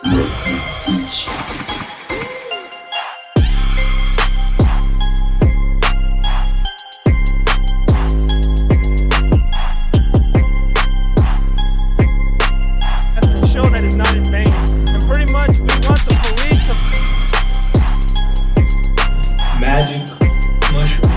Show that is not in vain. And pretty much we want the police to Magic mushroom.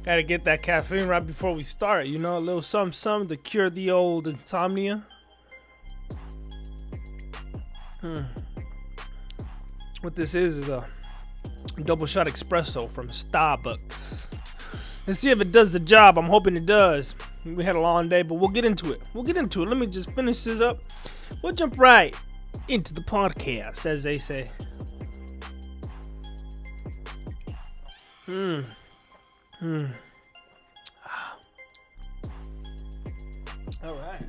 Gotta get that caffeine right before we start, you know, a little something to cure the old insomnia. What this is a double shot espresso from Starbucks. Let's see if it does the job. I'm hoping it does. We had a long day, but we'll get into it. Let me just finish this up. We'll jump right into the podcast, as they say. All right.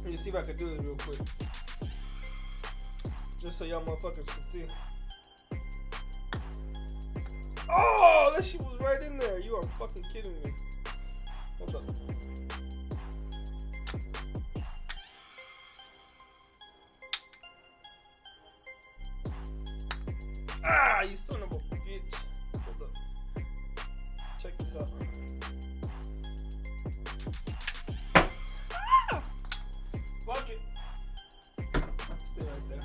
Let me see if I can do this real quick. Just so y'all motherfuckers can see. Oh, that shit was right in there. You are fucking kidding me. Hold up. Ah, you son of a bitch. Hold up. Check this out. Ah! Fuck it. Stay right there.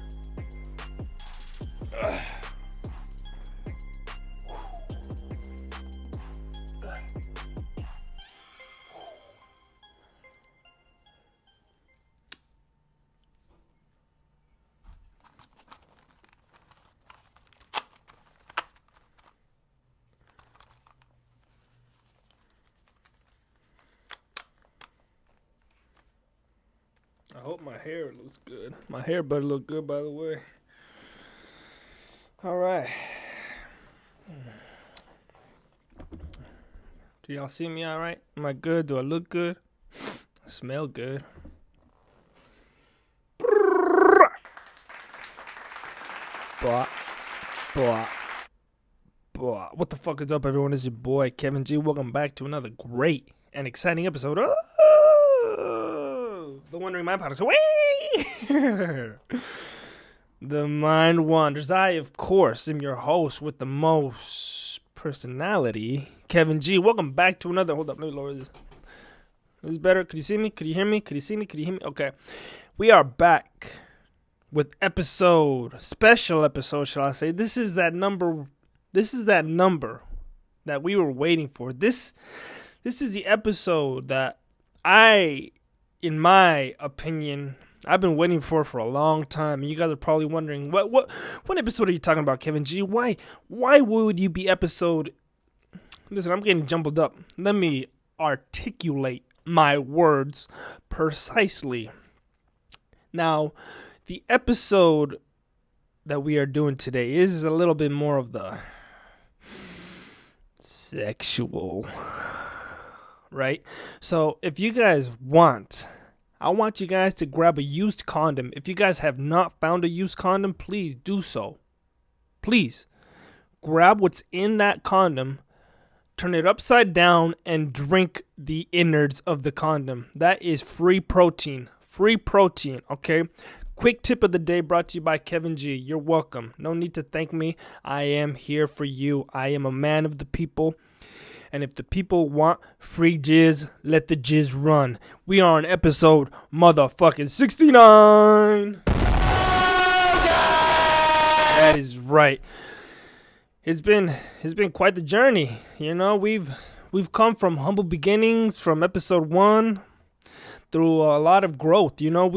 I hope my hair looks good. My hair better look good, by the way. All right. Do y'all see me all right? Am I good? Do I look good? I smell good. What the fuck is up, everyone? It's your boy, Kevin G. Welcome back to another great and exciting episode of The Wandering Mind Podcast. The Mind Wanders. I, of course, am your host with the most personality, Kevin G. Welcome back to another. Hold up, let me lower this. Is this better? Could you see me? Could you hear me? Could you see me? Could you hear me? Okay. We are back with special episode, shall I say. This is that number that we were waiting for. This is the episode that in my opinion, I've been waiting for a long time. And you guys are probably wondering, what episode are you talking about, Kevin G? Why would you be episode? Listen, I'm getting jumbled up. Let me articulate my words precisely. Now, the episode that we are doing today is a little bit more of the sexual, right? So if you guys I want you guys to grab a used condom. If you guys have not found a used condom, please do so. Please grab what's in that condom, turn it upside down, and drink the innards of the condom. That is free protein. Free protein, okay? Quick tip of the day brought to you by Kevin G. You're welcome. No need to thank me. I am here for you. I am a man of the people. And if the people want free jizz, let the jizz run. We are on episode motherfucking 69. That is right. It's been quite the journey. You know, we've come from humble beginnings from episode 1 through a lot of growth. You know,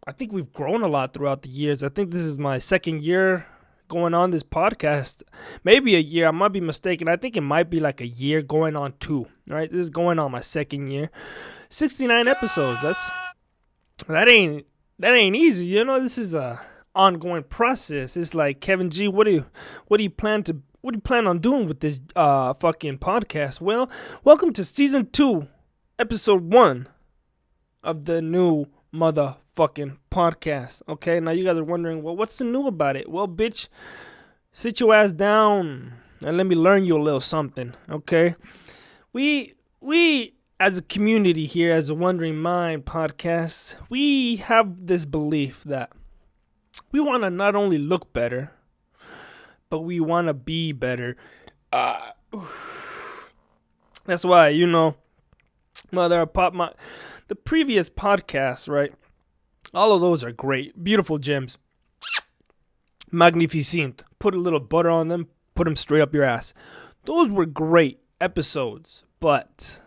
I think we've grown a lot throughout the years. I think this is my second year going on this podcast. Maybe a year. I might be mistaken. I think it might be like a year going on 2. Right? This is going on my second year. 69 episodes. That ain't easy. You know, this is a ongoing process. It's like, Kevin G, what do you plan on doing with this fucking podcast? Well, welcome to season 2, episode 1 of the new motherfucking podcast. Okay, now you guys are wondering, well, what's the new about it? Well, bitch, sit your ass down and let me learn you a little something. Okay, we as a community here, as a Wondering Mind podcast, we have this belief that we want to not only look better, but we want to be better. That's why, you know, the previous podcasts, right? All of those are great. Beautiful gems. Magnificent. Put a little butter on them. Put them straight up your ass. Those were great episodes. But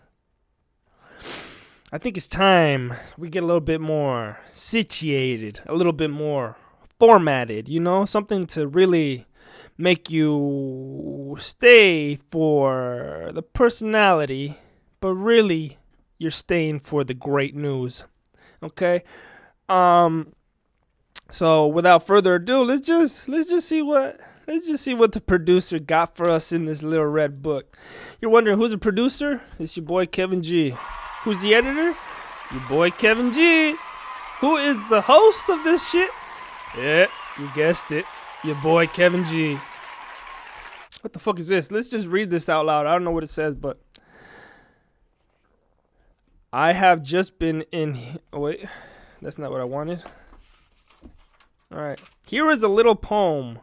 I think it's time we get a little bit more situated. A little bit more formatted. You know? Something to really make you stay for the personality. But really, you're staying for the great news. Okay? So without further ado, let's just see what the producer got for us in this little red book. You're wondering who's the producer? It's your boy Kevin G. Who's the editor? Your boy Kevin G. Who is the host of this shit? Yeah, you guessed it. Your boy Kevin G. What the fuck is this? Let's just read this out loud. I don't know what it says, but I have just been in... Oh, wait. That's not what I wanted. All right. Here is a little poem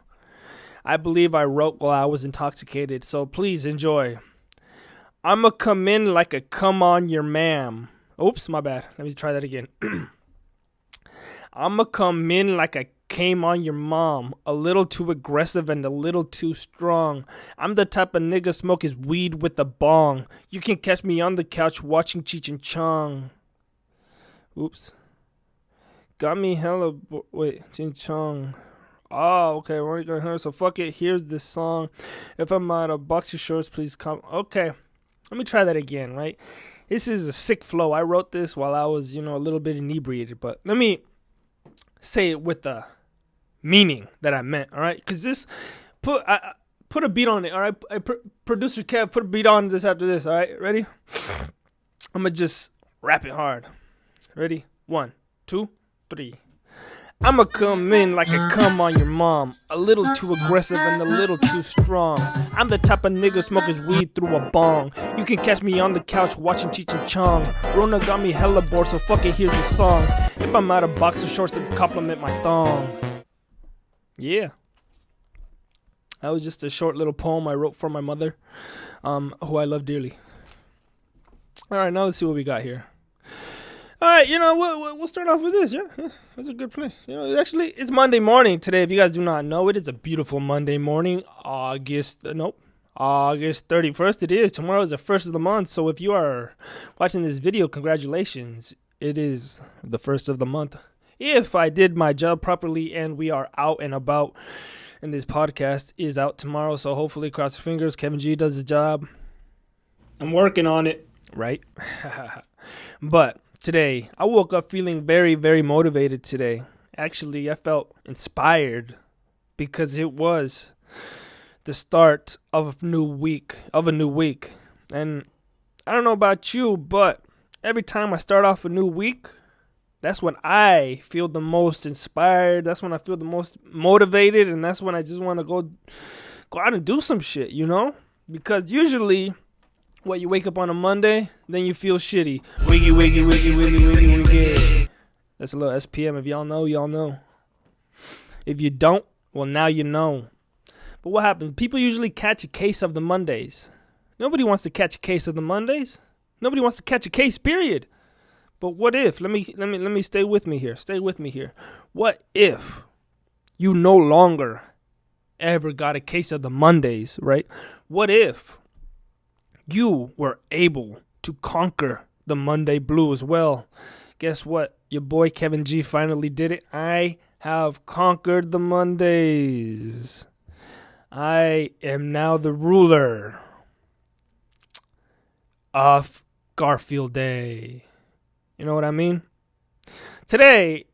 I believe I wrote while I was intoxicated, so please enjoy. I'ma come in like a come on your ma'am. Oops, my bad. Let me try that again. I'ma come in like I came on your mom. A little too aggressive and a little too strong. I'm the type of nigga smoke his weed with a bong. You can catch me on the couch watching Cheech and Chong. Oops. Got me hella... Wait, Cheech and Chong. Oh, okay, we're only gonna hear. So fuck it. Here's this song. If I'm out of boxer shorts, please come. Okay, let me try that again. Right, this is a sick flow. I wrote this while I was, a little bit inebriated. But let me say it with the meaning that I meant. All right, because this put a beat on it. All right, producer Kev, put a beat on this after this. All right, ready? I'm gonna just rap it hard. Ready? 1, 2, 3. I'ma come in like I come on your mom. A little too aggressive and a little too strong. I'm the type of nigga smoking weed through a bong. You can catch me on the couch watching Cheech and Chong. Rona got me hella bored, so fuck it, here's the song. If I'm out of boxer shorts, then compliment my thong. Yeah. That was just a short little poem I wrote for my mother, who I love dearly. Alright, now let's see what we got here. Alright, we'll start off with this, yeah, that's a good play. Actually, it's Monday morning today. If you guys do not know, it is a beautiful Monday morning, August 31st it is. Tomorrow is the 1st of the month, so if you are watching this video, congratulations. It is the 1st of the month. If I did my job properly and we are out and about, and this podcast is out tomorrow, so hopefully, cross your fingers, Kevin G does his job. I'm working on it, right? But today, I woke up feeling very, very motivated today. Actually, I felt inspired because it was the start of a new week. And I don't know about you, but every time I start off a new week, that's when I feel the most inspired. That's when I feel the most motivated, and that's when I just want to go out and do some shit, Because usually, you wake up on a Monday, then you feel shitty. Wiggy, wiggy, wiggy, wiggy, wiggy, wiggy. That's a little SPM. If y'all know, y'all know. If you don't, well, now you know. But what happens? People usually catch a case of the Mondays. Nobody wants to catch a case of the Mondays. Nobody wants to catch a case, period. But what if? Let me stay with me here. Stay with me here. What if you no longer ever got a case of the Mondays, right? What if you were able to conquer the Monday blues? Well, guess what? Your boy Kevin G finally did it. I have conquered the Mondays. I am now the ruler of Garfield Day. You know what I mean? Today,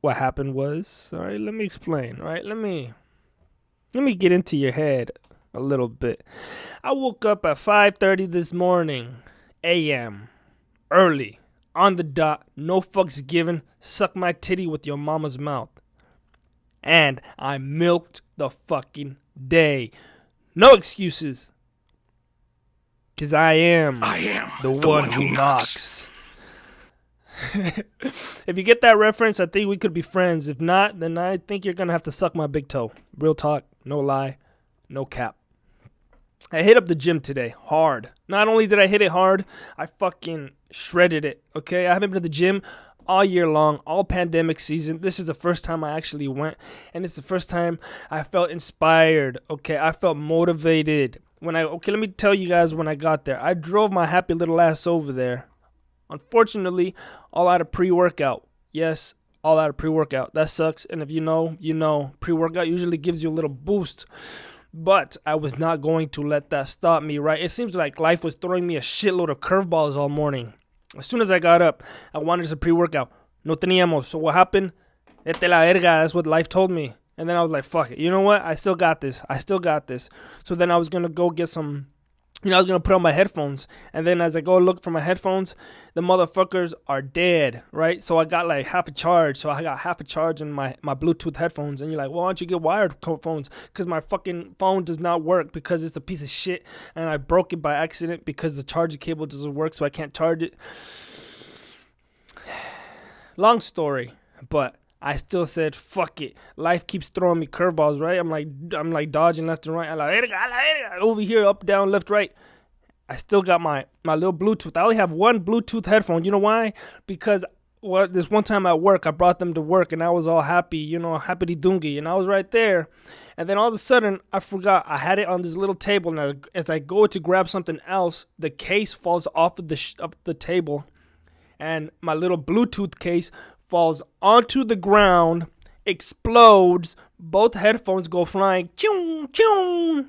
what happened was, all right, let me explain, all right? Let me get into your head a little bit. I woke up at 5:30 this morning, a.m., early, on the dot, no fucks given, suck my titty with your mama's mouth. And I milked the fucking day. No excuses. Because I am the one who knocks. If you get that reference, I think we could be friends. If not, then I think you're going to have to suck my big toe. Real talk, no lie, no cap. I hit up the gym today hard. Not only did I hit it hard, I fucking shredded it, okay? I haven't been to the gym all year long, all pandemic season. This is the first time I actually went, and it's the first time I felt inspired, okay? I felt motivated. Let me tell you guys when I got there. I drove my happy little ass over there. Unfortunately, all out of pre-workout. Yes, all out of pre-workout. That sucks, and if you know, pre-workout usually gives you a little boost. But I was not going to let that stop me, right? It seems like life was throwing me a shitload of curveballs all morning. As soon as I got up, I wanted some pre-workout. No teníamos. So what happened? Vete la verga. That's what life told me. And then I was like, fuck it. You know what? I still got this. So then I was going to go get some, I was going to put on my headphones. And then as I go look for my headphones, the motherfuckers are dead, right? So I got like half a charge. So I got half a charge in my Bluetooth headphones. And you're like, well, why don't you get wired phones? Because my fucking phone does not work because it's a piece of shit. And I broke it by accident because the charger cable doesn't work, so I can't charge it. Long story, but I still said, fuck it. Life keeps throwing me curveballs, right? I'm like dodging left and right. I'm like, over here, up, down, left, right. I still got my little Bluetooth. I only have one Bluetooth headphone. You know why? Because this one time at work, I brought them to work, and I was all happy, happy-de-dungy, and I was right there. And then all of a sudden, I forgot. I had it on this little table, and as I go to grab something else, the case falls off of the table, and my little Bluetooth case falls onto the ground, explodes, both headphones go flying, choom, choom.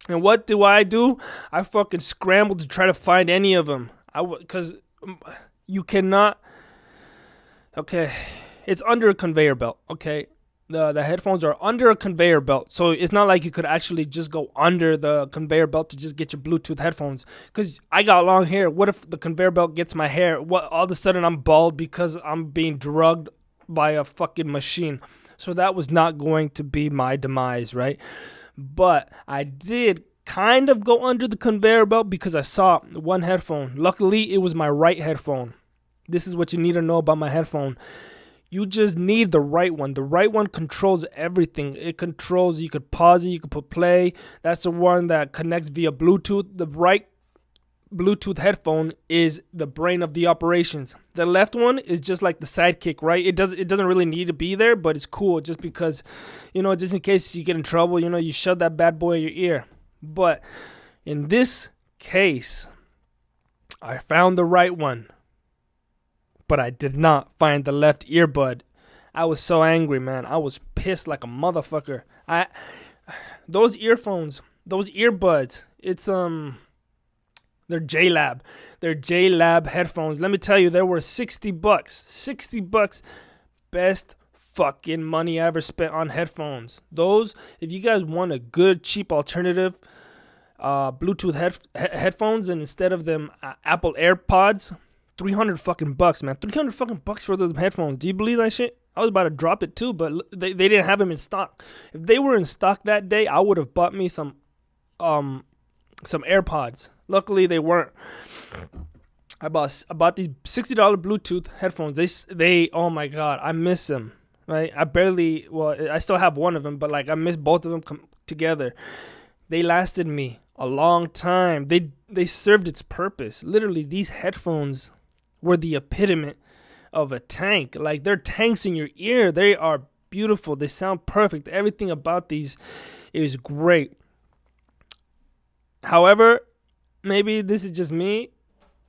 And what do? I fucking scrambled to try to find any of them. Because you cannot, okay, it's under a conveyor belt, okay? The headphones are under a conveyor belt, so it's not like you could actually just go under the conveyor belt to just get your Bluetooth headphones. Because I got long hair. What if the conveyor belt gets my hair? What? All of a sudden I'm bald because I'm being drugged by a fucking machine. So that was not going to be my demise, right? But I did kind of go under the conveyor belt because I saw one headphone. Luckily, it was my right headphone. This is what you need to know about my headphone. You just need the right one. The right one controls everything. It controls, you could pause it, you could put play. That's the one that connects via Bluetooth. The right Bluetooth headphone is the brain of the operations. The left one is just like the sidekick, right? It doesn't really need to be there, but it's cool just because, just in case you get in trouble, you shove that bad boy in your ear. But in this case, I found the right one. But I did not find the left earbud. I was so angry, man. I was pissed like a motherfucker. Those earbuds, it's they're JLab. They're JLab headphones. Let me tell you, they were $60. $60. Best fucking money I ever spent on headphones. Those, if you guys want a good cheap alternative Bluetooth headphones, and instead of them Apple AirPods, $300 fucking bucks, man. $300 fucking bucks for those headphones. Do you believe that shit? I was about to drop it too, but they didn't have them in stock. If they were in stock that day, I would have bought me some AirPods. Luckily, they weren't. I bought these $60 Bluetooth headphones. They oh my god, I miss them. Right? I still have one of them, but like I miss both of them together. They lasted me a long time. They served its purpose. Literally, these headphones were the epitome of a tank. Like, they're tanks in your ear. They are beautiful. They sound perfect. Everything about these is great. However, maybe this is just me,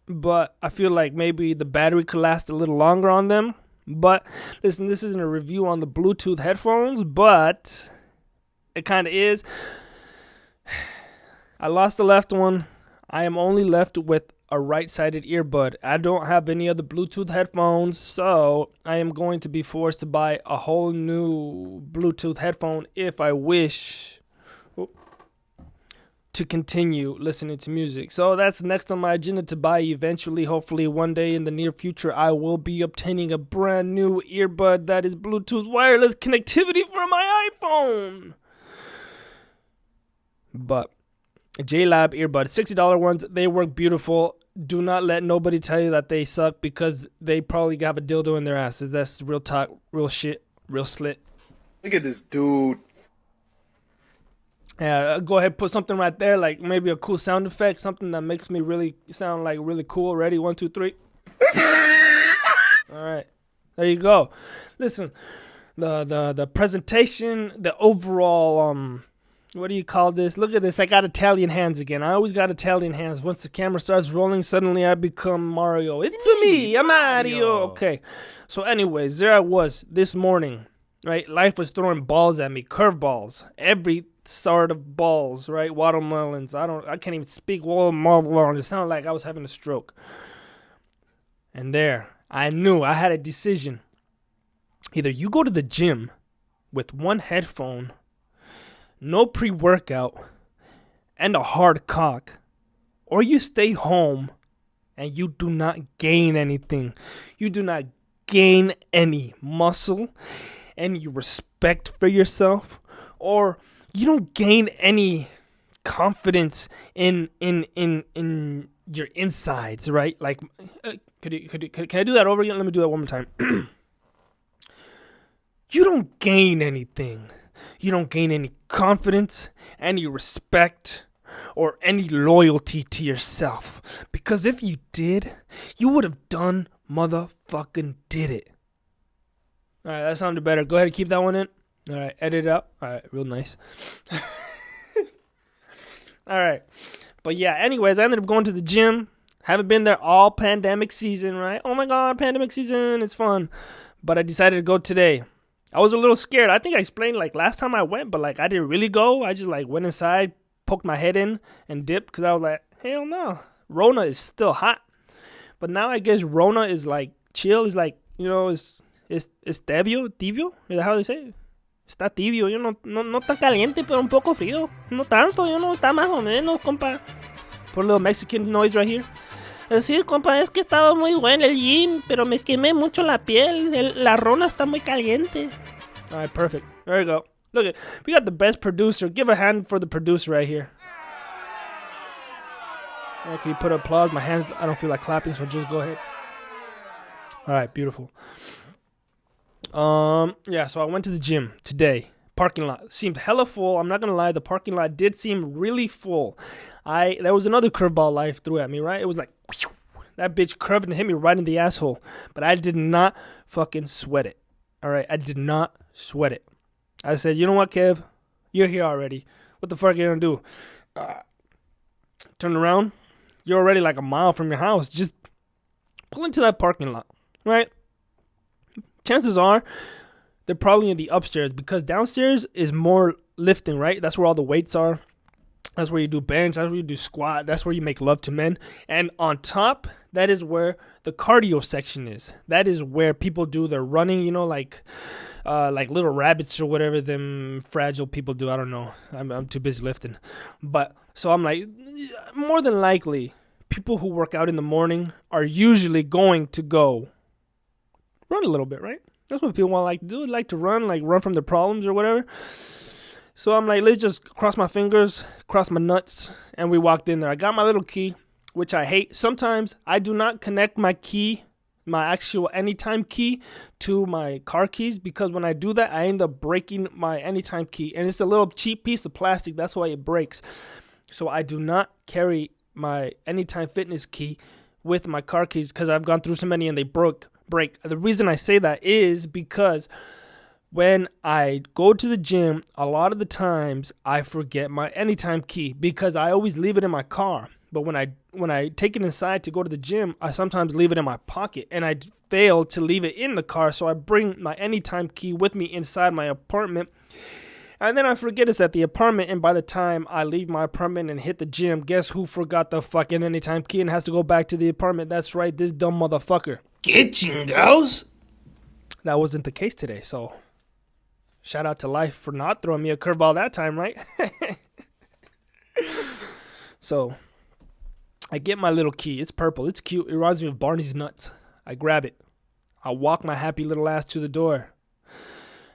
but I feel like maybe the battery could last a little longer on them. But listen, this isn't a review on the Bluetooth headphones, but it kind of is. I lost the left one. I am only left with a right-sided earbud. I don't have any other Bluetooth headphones, so I am going to be forced to buy a whole new Bluetooth headphone if I wish to continue listening to music. So that's next on my agenda to buy eventually. Hopefully one day in the near future, I will be obtaining a brand new earbud that is Bluetooth wireless connectivity for my iPhone. But JLab earbuds, $60 ones, they work beautiful. Do not let nobody tell you that they suck because they probably have a dildo in their asses. That's real talk, real shit, real slit. Look at this dude. Yeah, go ahead, put something right there, like maybe a cool sound effect, something that makes me really sound like really cool. Ready? 1, 2, 3. All right, there you go. Listen, the presentation, the overall what do you call this? Look at this. I got Italian hands again. I always got Italian hands. Once the camera starts rolling, suddenly I become Mario. It's me, I'm Mario. Okay. So anyways, there I was this morning, right? Life was throwing balls at me, curveballs, every sort of balls, right? Watermelons. I can't even speak watermelon. It sounded like I was having a stroke. And there, I knew I had a decision. Either you go to the gym with one headphone, no pre-workout, and a hard cock, or you stay home and you do not gain anything. You do not gain any muscle, any respect for yourself, or you don't gain any confidence in your insides, right? Like, can I do that over again? Let me do that one more time. You don't gain anything. You don't gain any confidence, any respect, or any loyalty to yourself. Because if you did, you would have done motherfucking did it. All right, that sounded better. Go ahead and keep that one in. All right, edit it out. All right, real nice. All right. But yeah, anyways, I ended up going to the gym. Haven't been there all pandemic season, right? Oh my God, pandemic season. It's fun. But I decided to go today. I was a little scared. I think I explained like last time I went, but like I didn't really go. I just like went inside, poked my head in and dipped because I was like, hell no. Rona is still hot. But now I guess Rona is like chill. It's like, you know, it's tibio. Is that how they say it? Está tibio. No está caliente, pero un poco frío. No tanto, está más o menos, compa. Put a little Mexican noise right here. Sí, compa, es que estaba muy bueno el gym, pero me quemé mucho la piel. La Rona está muy caliente. All right, perfect. There you go. Look at, we got the best producer. Give a hand for the producer right here. Yeah, can you put applause? My hands, I don't feel like clapping, so just go ahead. All right, beautiful. Yeah, so I went to the gym today. Parking lot seemed hella full. I'm not gonna lie, the parking lot did seem really full. There was another curveball life threw at me, right? It was like whew, that bitch curved and hit me right in the asshole. But I did not fucking sweat it. All right, I did not sweat it. I said, you know what, Kev? You're here already. What the fuck are you gonna do? Turn around. You're already like a mile from your house. Just pull into that parking lot, right? Chances are they're probably in the upstairs because downstairs is more lifting, right? That's where all the weights are. That's where you do bench. That's where you do squat. That's where you make love to men. And on top, that is where the cardio section is. That is where people do their running, you know, like little rabbits or whatever them fragile people do. I don't know. I'm too busy lifting. But so I'm like, more than likely, people who work out in the morning are usually going to go run a little bit, right? That's what people want like to do. They like to run from their problems or whatever. So I'm like, let's just cross my fingers, cross my nuts, and we walked in there. I got my little key, which I hate. Sometimes I do not connect my key, my actual anytime key, to my car keys because when I do that, I end up breaking my anytime key. And it's a little cheap piece of plastic. That's why it breaks. So I do not carry my anytime fitness key with my car keys because I've gone through so many and they break. The reason I say that is because when I go to the gym, a lot of the times I forget my anytime key because I always leave it in my car. But when I take it inside to go to the gym, I sometimes leave it in my pocket, and I fail to leave it in the car, so I bring my Anytime key with me inside my apartment, and then I forget it's at the apartment, and by the time I leave my apartment and hit the gym, guess who forgot the fucking Anytime key and has to go back to the apartment? That's right, this dumb motherfucker. ¿Qué chingados? That wasn't the case today, so shout out to life for not throwing me a curveball that time, right? So I get my little key. It's purple. It's cute. It reminds me of Barney's nuts. I grab it. I walk my happy little ass to the door.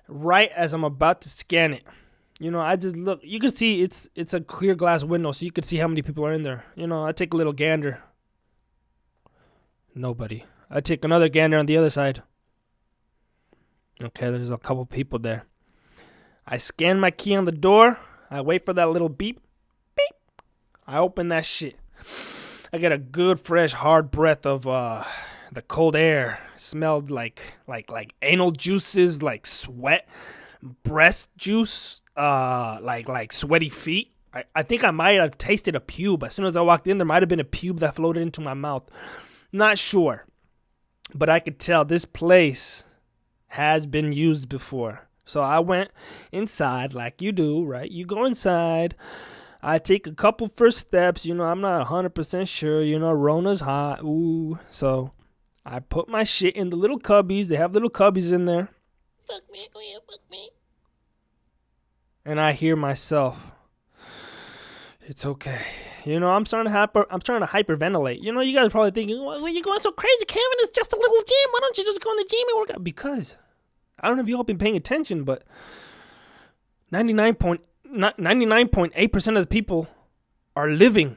Right as I'm about to scan it, I just look. You can see it's a clear glass window, so you can see how many people are in there. I take a little gander. Nobody. I take another gander on the other side. Okay, there's a couple people there. I scan my key on the door. I wait for that little beep. Beep. I open that shit. I get a good, fresh, hard breath of the cold air. Smelled like anal juices, like sweat, breast juice, like sweaty feet. I think I might have tasted a pube. As soon as I walked in, there might have been a pube that floated into my mouth. Not sure. But I could tell this place has been used before. So I went inside like you do, right? You go inside. I take a couple first steps. I'm not 100% sure. Rona's hot. Ooh. So I put my shit in the little cubbies. They have little cubbies in there. Fuck me. Oh yeah, fuck me. And I hear myself. It's okay. I'm trying to hyperventilate. You guys are probably thinking, well, you're going so crazy, Kevin. It's just a little gym. Why don't you just go in the gym and work out? Because I don't know if you all been paying attention, but 99.8% of the people are living,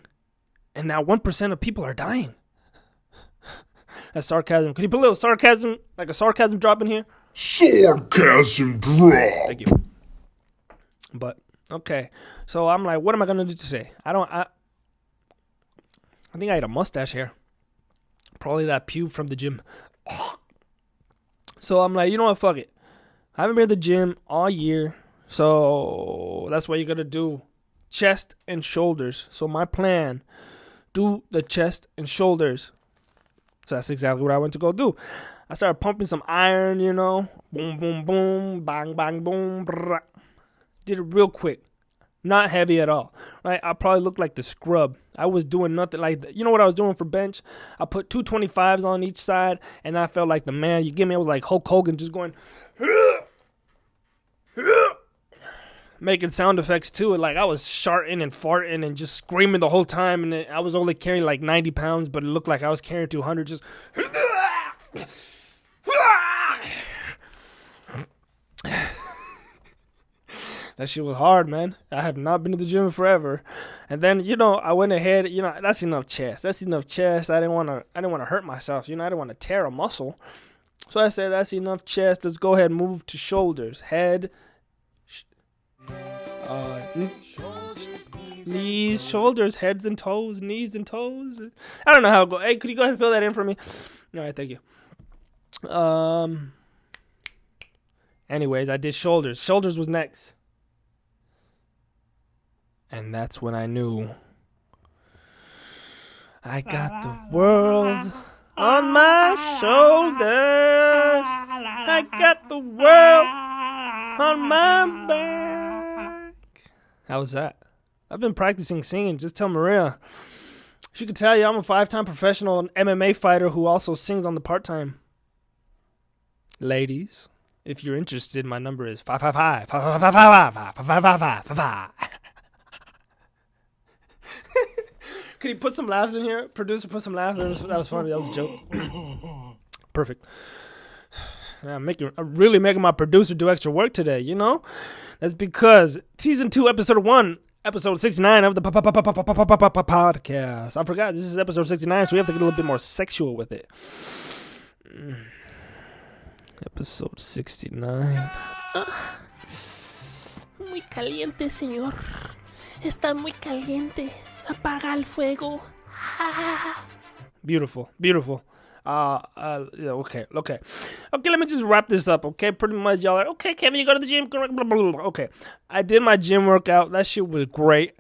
and now 1% of people are dying. That's sarcasm. Could you put a little sarcasm, like a sarcasm drop in here? Sarcasm drop. Thank you. But okay, so I'm like, what am I gonna do today? I think I had a mustache hair, probably that pube from the gym. So I'm like, you know what? Fuck it. I haven't been to the gym all year, so that's what you gotta do: chest and shoulders. So my plan, do the chest and shoulders. So that's exactly what I went to go do. I started pumping some iron, boom, boom, boom, bang, bang, boom. Brrr. Did it real quick. Not heavy at all, right? I probably looked like the scrub. I was doing nothing like that. You know what I was doing for bench? I put 225s on each side, and I felt like the man. You get me? I was like Hulk Hogan, just going, making sound effects to it. Like I was sharting and farting and just screaming the whole time. And I was only carrying like 90 pounds, but it looked like I was carrying 200. Just. That shit was hard, man. I have not been to the gym forever. And then, I went ahead, that's enough chest. That's enough chest. I didn't want to hurt myself. I didn't want to tear a muscle. So I said, that's enough chest. Let's go ahead and move to shoulders. Head, knees, shoulders, heads and toes, knees and toes. I don't know how it goes. Hey, could you go ahead and fill that in for me? All right, thank you. Anyways, I did shoulders. Shoulders was next. And that's when I knew I got the world on my shoulders. I got the world on my back. How was that? I've been practicing singing. Just tell Maria. She could tell you I'm a 5-time professional MMA fighter who also sings on the part-time. Ladies, if you're interested, my number is 555. Could he put some laughs in here? Producer, put some laughs. That was funny. That was a joke. Perfect. I'm really making my producer do extra work today, That's because season 2, episode 1, episode 69 of the podcast. I forgot, this is episode 69, so we have to get a little bit more sexual with it. Episode 69. Muy caliente, señor. Está muy caliente. Apaga el fuego. Beautiful. Okay. Okay, let me just wrap this up, okay? Pretty much y'all are, okay, Kevin, you go to the gym. Okay, I did my gym workout. That shit was great.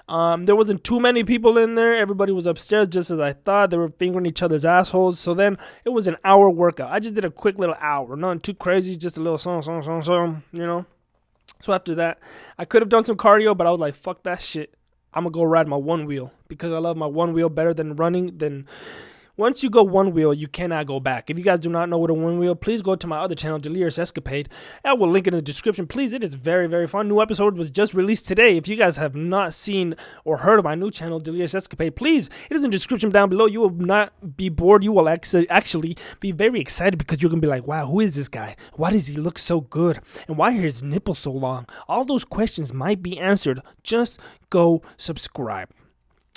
There wasn't too many people in there. Everybody was upstairs just as I thought. They were fingering each other's assholes. So then it was an hour workout. I just did a quick little hour. Nothing too crazy. Just a little song, you know. So after that, I could have done some cardio, but I was like, fuck that shit. I'm going to go ride my one wheel because I love my one wheel better than running. Once you go one wheel, you cannot go back. If you guys do not know what a one wheel, please go to my other channel, Delirious Escapade. I will link it in the description. Please, it is very, very fun. New episode was just released today. If you guys have not seen or heard of my new channel, Delirious Escapade, please, it is in the description down below. You will not be bored. You will actually be very excited because you're going to be like, wow, who is this guy? Why does he look so good? And why are his nipples so long? All those questions might be answered. Just go subscribe.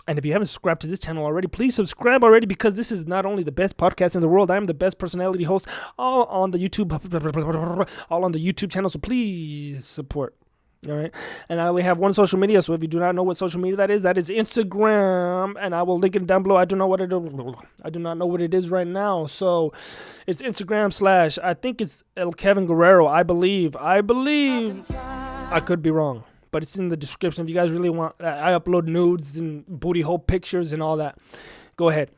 And if you haven't subscribed to this channel already, please subscribe already because this is not only the best podcast in the world, I am the best personality host all on the YouTube channel. So please support. All right. And I only have one social media. So if you do not know what social media that is Instagram. And I will link it down below. I do not know what it is right now. So it's Instagram / I think it's TWMP. I believe. I could be wrong. But it's in the description. If you guys really want, I upload nudes and booty hole pictures and all that. Go ahead.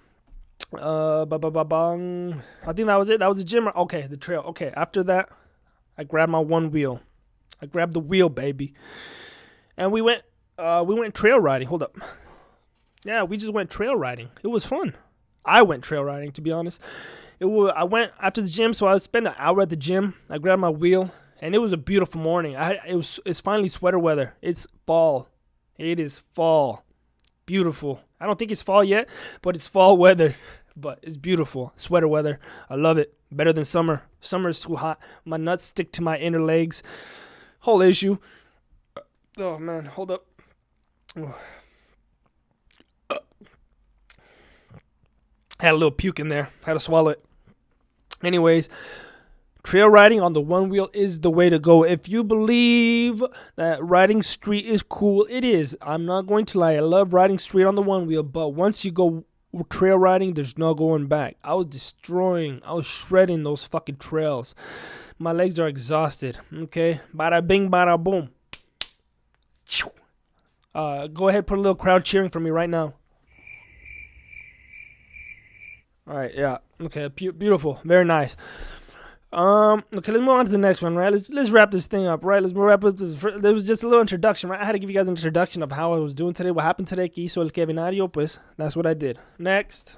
I think that was it. That was the gym. Okay, the trail. Okay, after that, I grabbed my one wheel. I grabbed the wheel, baby. And we went trail riding. Hold up. Yeah, we just went trail riding. It was fun. I went trail riding, to be honest. I went after the gym, so I spent an hour at the gym. I grabbed my wheel. And it was a beautiful morning. It's finally sweater weather. It's fall. It is fall. Beautiful. I don't think it's fall yet, but it's fall weather. But it's beautiful. Sweater weather. I love it. Better than summer. Summer is too hot. My nuts stick to my inner legs. Whole issue. Oh, man. Hold up. Had a little puke in there. Had to swallow it. Anyways. Trail riding on the one wheel is the way to go. If you believe that riding street is cool, it is. I'm not going to lie. I love riding street on the one wheel, but once you go trail riding, there's no going back. I was shredding those fucking trails. My legs are exhausted. Okay? Bada bing, bada boom. Go ahead, put a little crowd cheering for me right now. All right, yeah. Okay, beautiful. Very nice. Okay, let's move on to the next one, right? Let's wrap this thing up, right? Let's wrap up there was just a little introduction, right? I had to give you guys an introduction of how I was doing today, what happened today, que hizo el Kevinario, pues that's what I did. Next.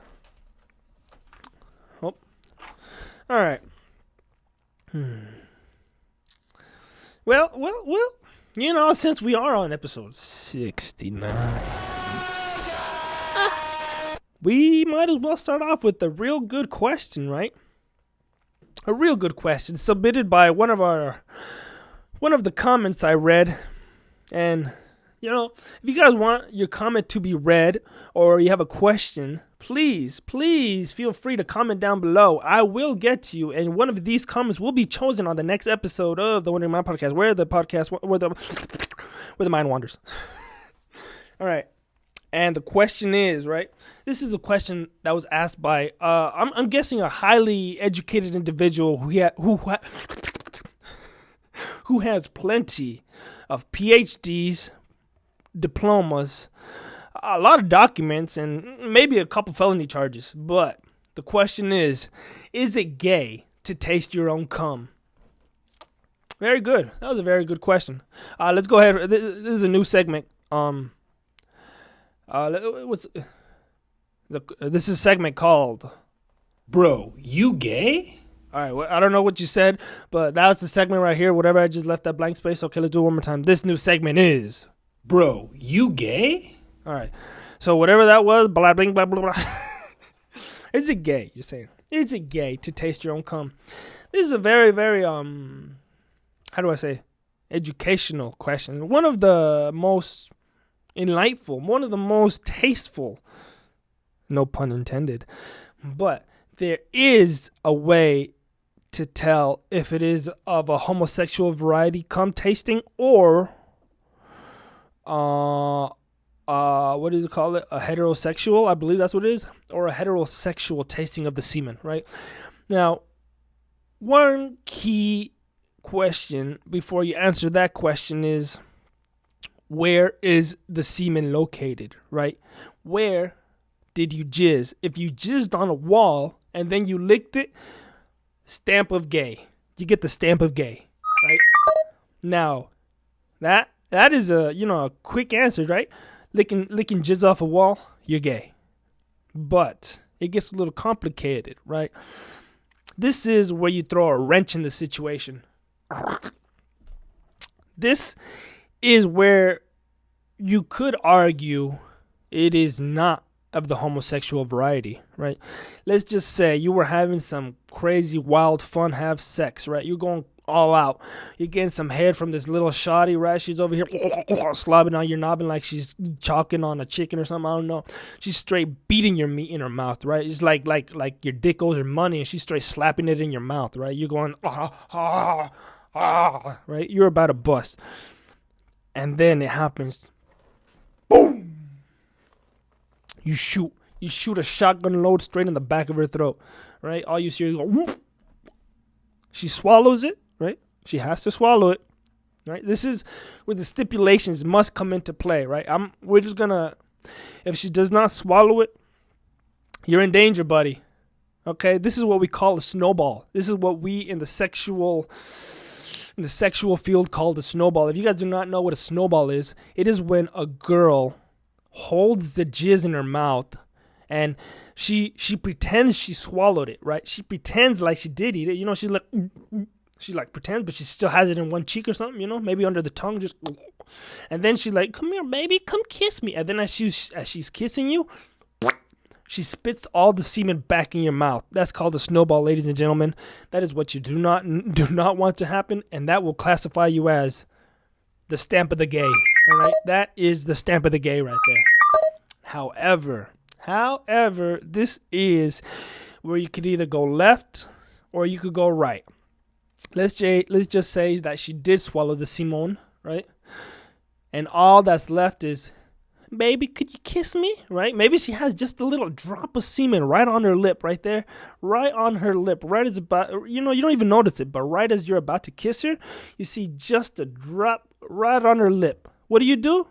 Oh. All right. Well, you know, since we are on episode 69, we might as well start off with a real good question, right? A real good question submitted by one of the comments I read. And, you know, if you guys want your comment to be read or you have a question, please feel free to comment down below. I will get to you, and one of these comments will be chosen on the next episode of the Wondering Mind podcast, where the mind wanders. All right. And the question is, right? This is a question that was asked by, I'm guessing, a highly educated individual who has plenty of PhDs, diplomas, a lot of documents, and maybe a couple felony charges. But the question is it gay to taste your own cum? Very good. That was a very good question. Let's go ahead. This is a new segment. This is a segment called Bro, you gay? All right, well, I don't know what you said, but that's the segment right here. Whatever, I just left that blank space. Okay, let's do it one more time. This new segment is Bro, you gay? All right. So whatever that was, blah, blah, blah, blah, blah. Is it gay, you're saying? Is it gay to taste your own cum? This is a very, very, how do I say, educational question. One of the most enlightful, one of the most tasteful, no pun intended, but there is a way to tell if it is of a homosexual variety cum tasting or what do you call it, a heterosexual, I believe that's what it is, or a heterosexual tasting of the semen, right? Now, one key question before you answer that question is, where is the semen located, right? Where did you jizz? If you jizzed on a wall and then you licked it, stamp of gay. You get the stamp of gay, right? Now, that is a quick answer, right? Licking jizz off a wall, you're gay. But it gets a little complicated, right? This is where you throw a wrench in the situation. This is where you could argue it is not of the homosexual variety, right? Let's just say you were having some crazy, wild, fun, have sex, right? You're going all out. You're getting some head from this little shawty, right? She's over here slobbing on your noggin like she's chalking on a chicken or something. I don't know. She's straight beating your meat in her mouth, right? It's like your dick owes her money and she's straight slapping it in your mouth, right? You're going, right? You're about to bust. And then it happens. Boom! You shoot a shotgun load straight in the back of her throat, right? All you see is go, whoop. She swallows it, right? She has to swallow it, right? This is where the stipulations must come into play, right? We're just gonna, if she does not swallow it, you're in danger, buddy. Okay, this is what we call a snowball. This is what we in the sexual field call a snowball. If you guys do not know what a snowball is, it is when a girl holds the jizz in her mouth and she pretends she swallowed it, right? She pretends like she did eat it. You know, she like pretends, but she still has it in one cheek or something, you know, maybe under the tongue, just. And then she's like, come here, baby, come kiss me. And then as she's kissing you, she spits all the semen back in your mouth. That's called a snowball, ladies and gentlemen. That is what you do not want to happen, and that will classify you as the stamp of the gay. All right, that is the stamp of the gay right there. However, this is where you could either go left or you could go right. Let's just say that she did swallow the semen, right? And all that's left is, baby, could you kiss me? Right? Maybe she has just a little drop of semen right on her lip, right there, right on her lip, right as about, you don't even notice it, but right as you're about to kiss her, you see just a drop right on her lip. What do?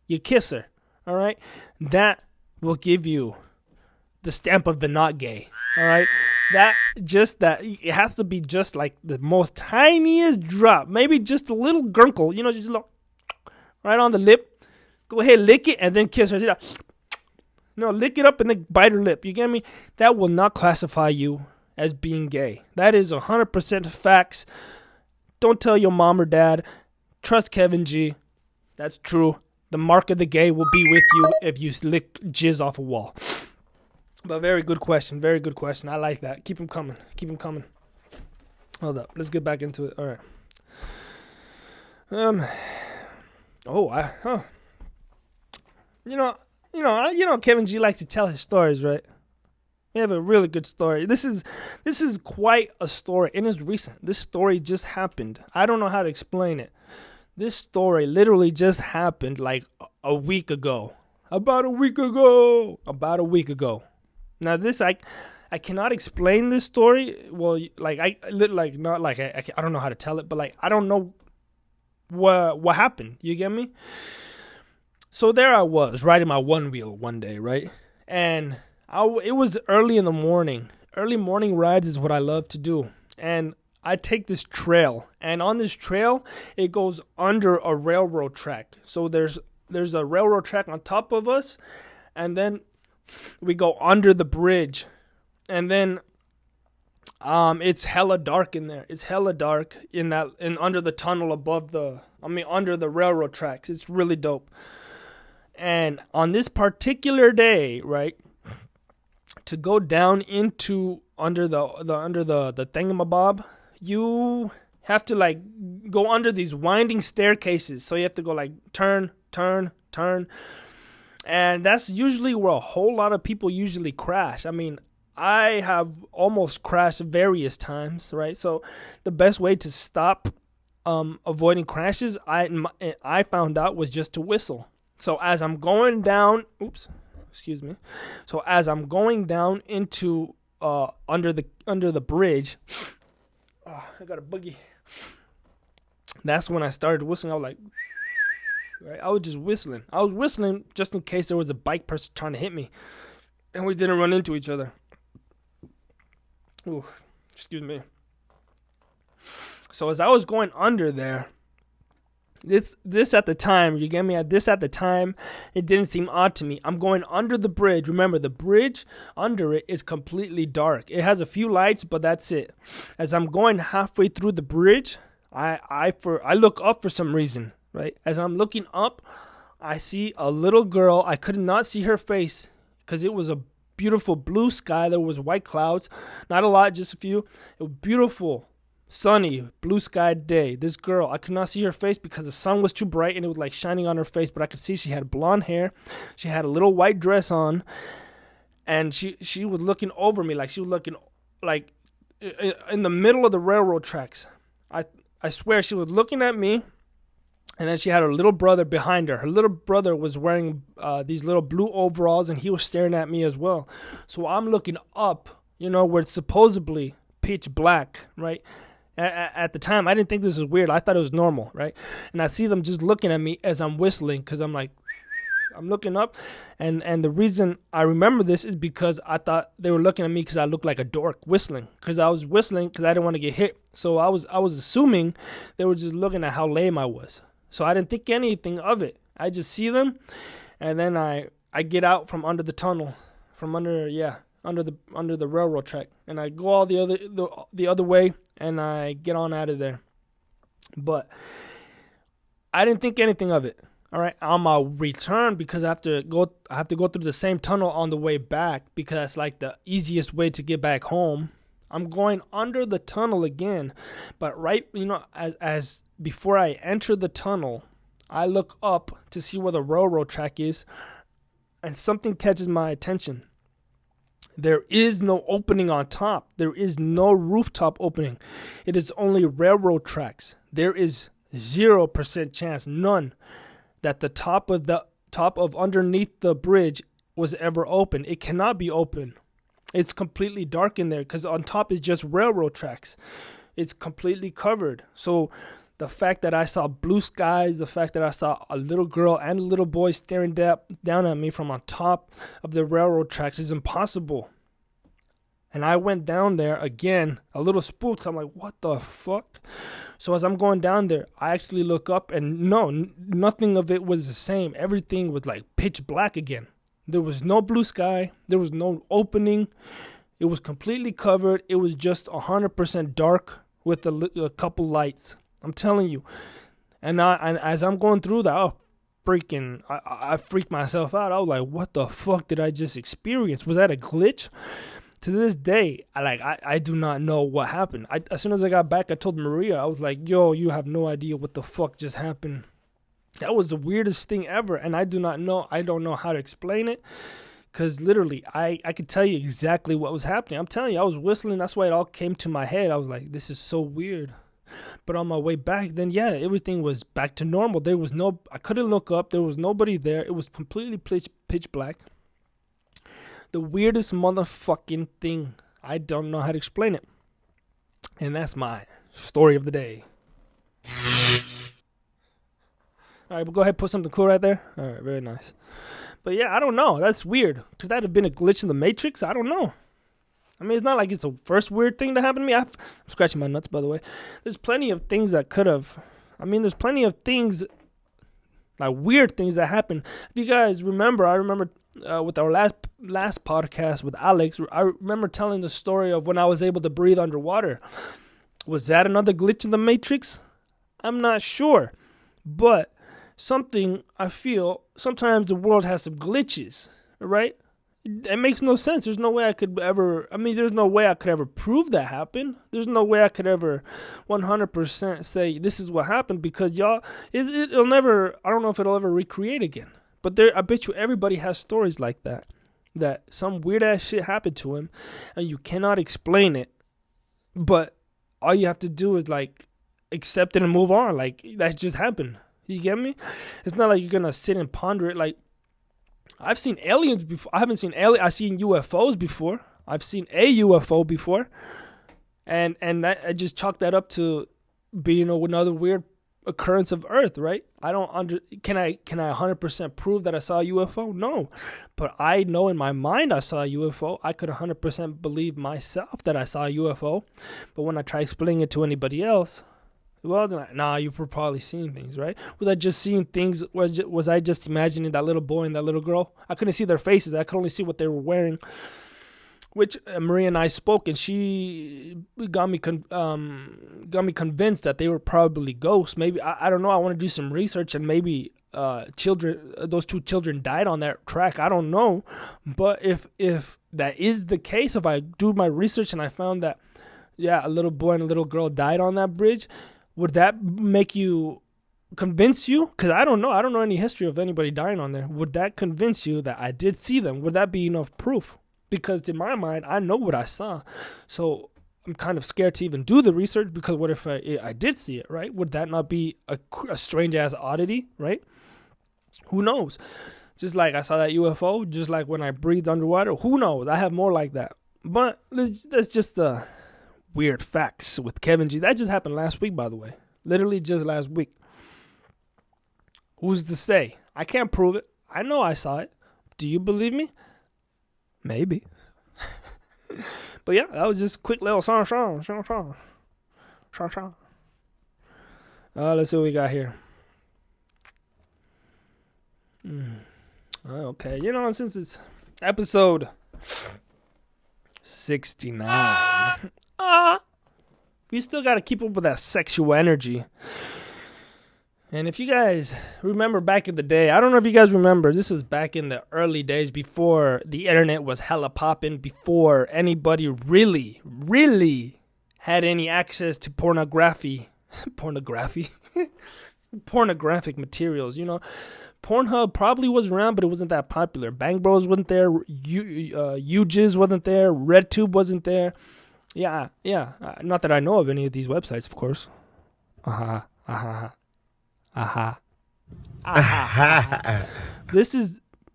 You kiss her. All right? That will give you the stamp of the not gay. All right? That it has to be just like the most tiniest drop, maybe just a little gurgle, just a little, right on the lip. Go ahead, lick it, and then kiss her. Lick it up and then bite her lip. You get me? That will not classify you as being gay. That is 100% facts. Don't tell your mom or dad. Trust Kevin G. That's true. The mark of the gay will be with you if you lick jizz off a wall. But very good question. Very good question. I like that. Keep them coming. Hold up. Let's get back into it. All right. Kevin G likes to tell his stories, right? We have a really good story. This is quite a story, and it's recent. This story just happened. I don't know how to explain it. This story literally just happened like a week ago. About a week ago. Now this I cannot explain this story. Well, I don't know how to tell it, but I don't know what happened. You get me? So there I was riding my one wheel one day, right? And it was early in the morning. Early morning rides is what I love to do. And I take this trail, and on this trail, it goes under a railroad track. So there's a railroad track on top of us, and then we go under the bridge, and then it's hella dark in there. It's hella dark under the tunnel under the railroad tracks. It's really dope. And on this particular day, right, to go down into under the thingamabob, you have to go under these winding staircases. So you have to go turn. And that's usually where a whole lot of people usually crash. I mean, I have almost crashed various times, right? So the best way to stop avoiding crashes, I found out, was just to whistle. So as I'm going down, So as I'm going down into under the bridge, I got a boogie. That's when I started whistling. I was like, right? I was just whistling. I was whistling just in case there was a bike person trying to hit me, and we didn't run into each other. Ooh, excuse me. So as I was going under there, this at the time, you get me? This at the time, it didn't seem odd to me. I'm going under the bridge. Remember, the bridge under it is completely dark. It has a few lights, but that's it. As I'm going halfway through the bridge, I look up for some reason, right? As I'm looking up, I see a little girl. I could not see her face because it was a beautiful blue sky. There was white clouds, not a lot, just a few. It was beautiful. Sunny, blue sky day. This girl, I could not see her face because the sun was too bright and it was like shining on her face, but I could see she had blonde hair. She had a little white dress on, and she was looking over me, like she was looking like in the middle of the railroad tracks. I swear she was looking at me, and then she had her little brother behind her. Her little brother was wearing these little blue overalls, and he was staring at me as well. So I'm looking up, where it's supposedly pitch black, right? At the time, I didn't think this was weird. I thought it was normal, right? And I see them just looking at me as I'm whistling because I'm like, I'm looking up. And the reason I remember this is because I thought they were looking at me because I looked like a dork whistling. Because I was whistling because I didn't want to get hit. So I was assuming they were just looking at how lame I was. So I didn't think anything of it. I just see them. And then I get out from under the tunnel. Under the railroad track, and I go all the other way, and I get on out of there. But I didn't think anything of it. All right, on my return, because I have to go through the same tunnel on the way back because that's like the easiest way to get back home. I'm going under the tunnel again, but right, as before I enter the tunnel, I look up to see where the railroad track is, and something catches my attention. There is no opening on top. There is no rooftop opening. It is only railroad tracks. There is 0% chance, none, that the top of underneath the bridge was ever open. It cannot be open. It's completely dark in there because on top is just railroad tracks. It's completely covered. So the fact that I saw blue skies, the fact that I saw a little girl and a little boy staring down at me from on top of the railroad tracks is impossible. And I went down there again, a little spooked. I'm like, what the fuck? So as I'm going down there, I actually look up and no, nothing of it was the same. Everything was like pitch black again. There was no blue sky. There was no opening. It was completely covered. It was just 100% dark with a couple lights. I'm telling you. And as I'm going through that, I freaked myself out. I was like, what the fuck did I just experience? Was that a glitch? To this day, I do not know what happened. As soon as I got back, I told Maria, I was like, yo, you have no idea what the fuck just happened. That was the weirdest thing ever, and I don't know how to explain it, because literally, I could tell you exactly what was happening. I'm telling you, I was whistling, that's why it all came to my head. I was like, this is so weird. But on my way back, then yeah, everything was back to normal. I couldn't look up, there was nobody there. It was completely pitch black. The weirdest motherfucking thing. I don't know how to explain it. And that's my story of the day. All right, but go ahead, put something cool right there. All right, very nice. But yeah, I don't know. That's weird. Could that have been a glitch in the Matrix? I don't know. I mean, it's not like it's the first weird thing to happen to me. I'm scratching my nuts, by the way. There's plenty of things that could have. There's plenty of things, like weird things that happen. If you guys remember, I remember with our last podcast with Alex, I remember telling the story of when I was able to breathe underwater. Was that another glitch in the Matrix? I'm not sure. But something I feel, sometimes the world has some glitches, right? It makes no sense. There's no way I could ever prove that happened. There's no way I could ever 100% say this is what happened because it'll never, I don't know if it'll ever recreate again. But I bet you everybody has stories like that some weird ass shit happened to him and you cannot explain it, but all you have to do is like accept it and move on. Like that just happened. You get me? It's not like you're gonna sit and ponder it. Like I've seen aliens before. I haven't seen aliens. I've seen UFOs before. I've seen a UFO before, and I just chalked that up to being another weird occurrence of Earth, right? I don't can I 100% prove that I saw a UFO? No. But I know in my mind I saw a UFO. I could 100% believe myself that I saw a UFO. But when I try explaining it to anybody else, well, then you were probably seeing things, right? Was I just seeing things? Was I just imagining that little boy and that little girl? I couldn't see their faces. I could only see what they were wearing. Which Maria and I spoke, and she got me convinced that they were probably ghosts. Maybe I don't know. I want to do some research, and maybe those two children died on that track. I don't know, but if that is the case, if I do my research and I found that a little boy and a little girl died on that bridge, would that make you convince you? Because I don't know. I don't know any history of anybody dying on there. Would that convince you that I did see them? Would that be enough proof? Because in my mind, I know what I saw. So I'm kind of scared to even do the research, because what if I did see it, right? Would that not be a strange-ass oddity, right? Who knows? Just like I saw that UFO, just like when I breathed underwater. Who knows? I have more like that. But that's just the weird facts with Kevin G. That just happened last week, by the way. Literally just last week. Who's to say? I can't prove it. I know I saw it. Do you believe me? Maybe. But yeah, that was just a quick little song. Let's see what we got here. Okay, since it's episode 69, we still got to keep up with that sexual energy. And if you guys remember back in the day, I don't know if you guys remember, this is back in the early days before the internet was hella popping, before anybody really, really had any access to pornographic materials, Pornhub probably was around, but it wasn't that popular. Bang Bros wasn't there, UJizz wasn't there, RedTube wasn't there. Yeah, not that I know of any of these websites, of course.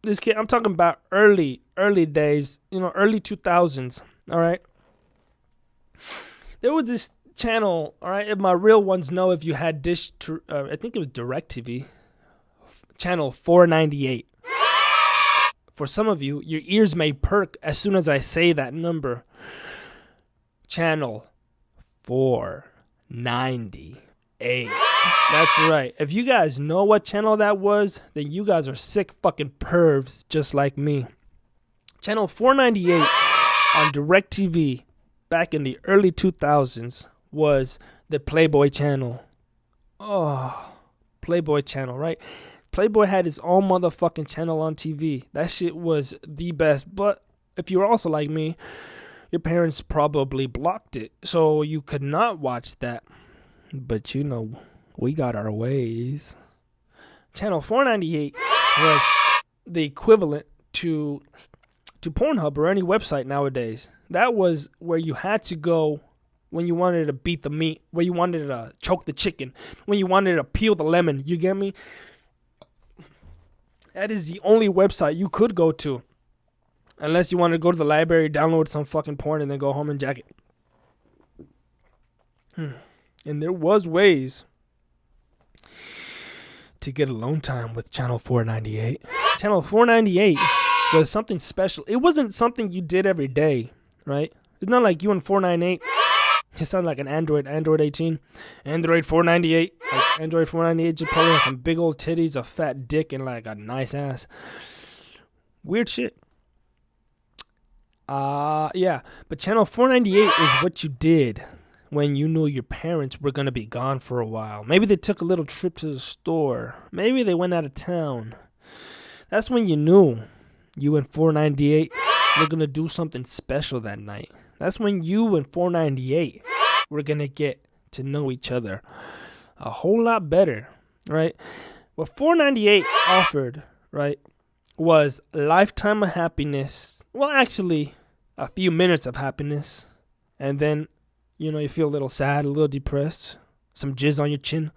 This kid, I'm talking about early days, early 2000s, all right? There was this channel, all right? If my real ones know, if you had I think it was DirecTV, channel 498. For some of you, your ears may perk as soon as I say that number. Channel 498. That's right. If you guys know what channel that was, then you guys are sick fucking pervs just like me. Channel 498 on DirecTV back in the early 2000s was the Playboy channel. Oh, Playboy channel, right? Playboy had his own motherfucking channel on TV. That shit was the best. But if you were also like me, your parents probably blocked it, so you could not watch that. But we got our ways. Channel 498 was the equivalent to Pornhub or any website nowadays. That was where you had to go when you wanted to beat the meat, where you wanted to choke the chicken, when you wanted to peel the lemon. You get me? That is the only website you could go to. Unless you wanted to go to the library, download some fucking porn, and then go home and jack it. And there was ways to get alone time with Channel 498. Channel 498 was something special. It wasn't something you did every day, right? It's not like you and 498. It sounds like an Android 18. Android 498. Like Android 498 just probably has some big old titties, a fat dick, and like a nice ass. Weird shit. Yeah. But Channel 498 is what you did when you knew your parents were going to be gone for a while. Maybe they took a little trip to the store. Maybe they went out of town. That's when you knew you and 498 were going to do something special that night. That's when you and 498 were going to get to know each other a whole lot better, right? What 498 offered, right, was a lifetime of happiness. Well, actually, a few minutes of happiness. And then, you feel a little sad, a little depressed. Some jizz on your chin.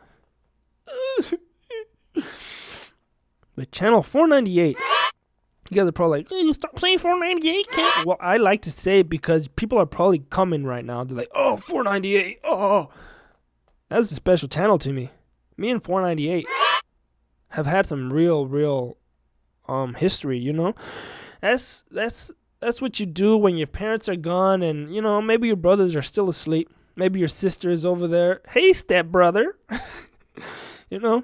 But Channel 498, you guys are probably like, hey, you stop playing 498, kid. Well, I like to say it because people are probably coming right now. They're like, oh, 498, oh. That's a special channel to me. Me and 498 have had some real history, you know. That's what you do when your parents are gone, and you know, maybe your brothers are still asleep. Maybe your sister is over there. Hey, stepbrother. You know,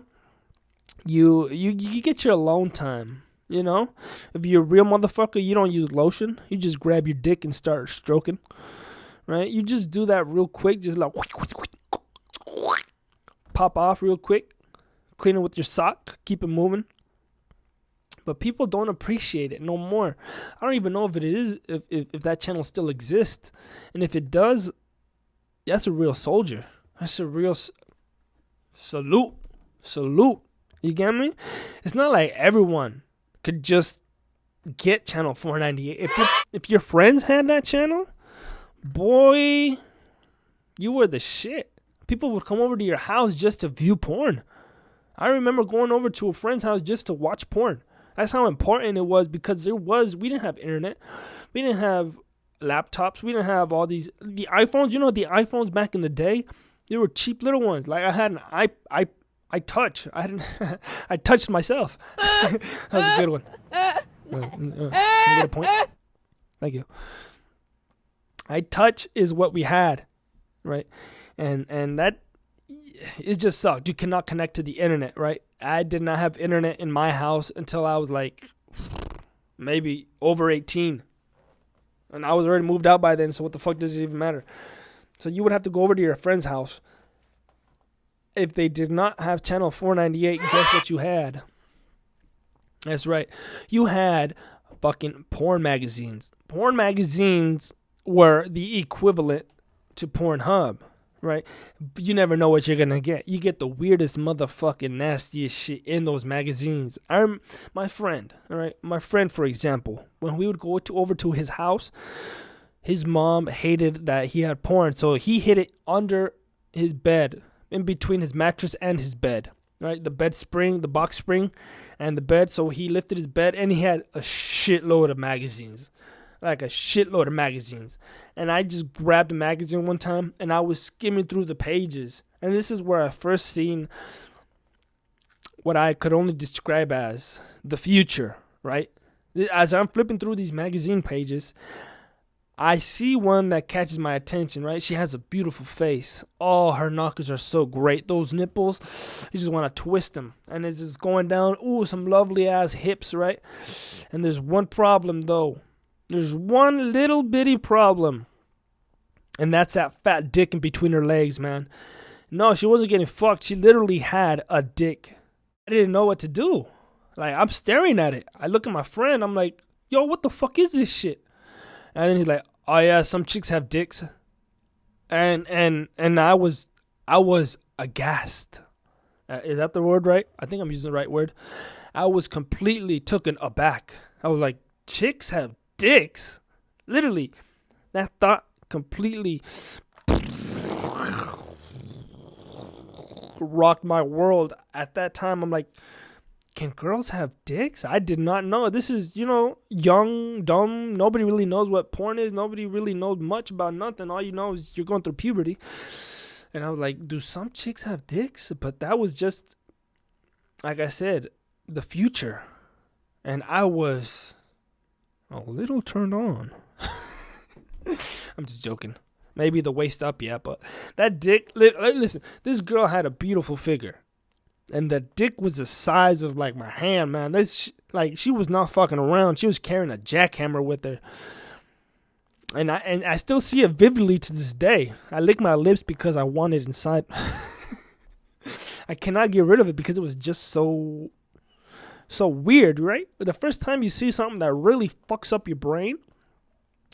you get your alone time. You know, if you're a real motherfucker, you don't use lotion. You just grab your dick and start stroking. Right? You just do that real quick. Just like pop off real quick. Clean it with your sock. Keep it moving. But people don't appreciate it no more. I don't even know if it is, if that channel still exists. And if it does, that's a real soldier. That's a real salute. Salute. You get me? It's not like everyone could just get channel 498. If your friends had that channel, boy, you were the shit. People would come over to your house just to view porn. I remember going over to a friend's house just to watch porn. That's how important it was, because we didn't have internet. We didn't have laptops. We didn't have all the iPhones. You know, the iPhones back in the day, they were cheap little ones. Like I had an iTouch. I touched myself. That was a good one. Can I get a point? Thank you. iTouch is what we had, right? And that, it just sucked. You cannot connect to the internet, right? I did not have internet in my house until I was like maybe over 18. And I was already moved out by then, so what the fuck does it even matter? So you would have to go over to your friend's house. If they did not have channel 498, guess what you had? That's right. You had fucking porn magazines. Porn magazines were the equivalent to Pornhub. Right? You never know what you're going to get. You get the weirdest motherfucking nastiest shit in those magazines. My friend, all right? My friend, for example, when we would go over to his house, his mom hated that he had porn, so he hid it under his bed, in between his mattress and his bed, right? The bed spring, the box spring, and the bed. So he lifted his bed, and he had a shitload of magazines. Like a shitload of magazines. And I just grabbed a magazine one time and I was skimming through the pages. And this is where I first seen what I could only describe as the future, right? As I'm flipping through these magazine pages, I see one that catches my attention, right? She has a beautiful face. Oh, her knockers are so great. Those nipples, you just want to twist them. And it's just going down. Ooh, some lovely ass hips, right? And there's one problem though. There's one little bitty problem. And that's that fat dick in between her legs, man. No, she wasn't getting fucked. She literally had a dick. I didn't know what to do. Like, I'm staring at it. I look at my friend. I'm like, yo, what the fuck is this shit? And then he's like, oh yeah, some chicks have dicks. And I was aghast. Is that the word right? I think I'm using the right word. I was completely taken aback. I was like, chicks have dicks? Literally, that thought completely rocked my world. At that time, I'm like, can girls have dicks? I did not know. This is, you know, young, dumb. Nobody really knows what porn is. Nobody really knows much about nothing. All you know is you're going through puberty. And I was like, do some chicks have dicks? But that was just, like I said, the future. And I was a little turned on. I'm just joking. Maybe the waist up, yeah. But that dick, listen, this girl had a beautiful figure. And the dick was the size of like my hand, man. Like she was not fucking around. She was carrying a jackhammer with her. And I still see it vividly to this day. I lick my lips because I want it inside. I cannot get rid of it because it was just so weird, right? The first time you see something that really fucks up your brain,